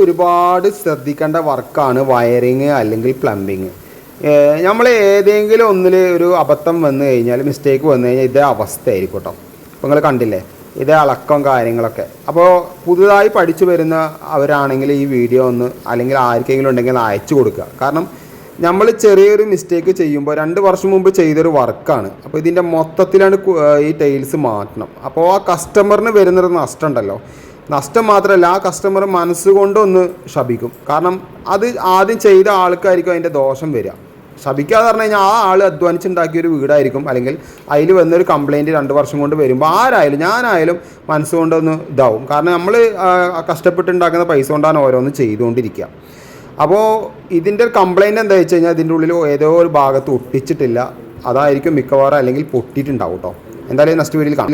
ഒരുപാട് ശ്രദ്ധിക്കേണ്ട വർക്കാണ് വയറിങ് അല്ലെങ്കിൽ പ്ലംബിങ്. നമ്മൾ ഏതെങ്കിലും ഒന്നിൽ ഒരു അബദ്ധം വന്നു കഴിഞ്ഞാൽ, മിസ്റ്റേക്ക് വന്നു കഴിഞ്ഞാൽ ഇതേ അവസ്ഥയായിരിക്കും കേട്ടോ. അപ്പോൾ നിങ്ങൾ കണ്ടില്ലേ ഇതേ അളക്കം കാര്യങ്ങളൊക്കെ. അപ്പോൾ പുതുതായി പഠിച്ചു വരുന്ന അവരാണെങ്കിൽ ഈ വീഡിയോ ഒന്ന് അല്ലെങ്കിൽ ആർക്കെങ്കിലും ഉണ്ടെങ്കിൽ അയച്ചു കൊടുക്കുക. കാരണം നമ്മൾ ചെറിയൊരു മിസ്റ്റേക്ക് ചെയ്യുമ്പോൾ 2 വർഷം മുമ്പ് ചെയ്തൊരു വർക്കാണ്. അപ്പോൾ ഇതിൻ്റെ മൊത്തത്തിലാണ് ഈ ടൈൽസ് മാറ്റണം. അപ്പോൾ ആ കസ്റ്റമറിന് വരുന്നൊരു നഷ്ടം ഉണ്ടല്ലോ, നഷ്ടം മാത്രമല്ല ആ കസ്റ്റമർ മനസ്സുകൊണ്ടൊന്ന് ശപിക്കും. കാരണം അത് ആദ്യം ചെയ്ത ആൾക്കായിരിക്കും അതിൻ്റെ ദോഷം വരിക. ശപിക്കാതെ പറഞ്ഞു കഴിഞ്ഞാൽ ആ ആൾ അധ്വാനിച്ചുണ്ടാക്കിയൊരു വീടായിരിക്കും, അല്ലെങ്കിൽ അതിൽ വന്നൊരു കംപ്ലയിൻറ്റ് 2 വർഷം കൊണ്ട് വരുമ്പോൾ ആരായാലും ഞാനായാലും മനസ്സുകൊണ്ടൊന്ന് ഇതാവും. കാരണം നമ്മൾ കഷ്ടപ്പെട്ടുണ്ടാക്കുന്ന പൈസ കൊണ്ടാണ് ഓരോന്ന് ചെയ്തുകൊണ്ടിരിക്കുക. അപ്പോൾ ഇതിൻ്റെ ഒരു കംപ്ലയിൻറ്റ് എന്താ വെച്ച് കഴിഞ്ഞാൽ ഇതിൻ്റെ ഉള്ളിൽ ഏതോ ഒരു ഭാഗത്ത് ഒട്ടിച്ചിട്ടില്ല, അതായിരിക്കും മിക്കവാറും, അല്ലെങ്കിൽ പൊട്ടിയിട്ടുണ്ടാവും കേട്ടോ. എന്തായാലും നെക്സ്റ്റ് വീഡിയോയിൽ കാണാം.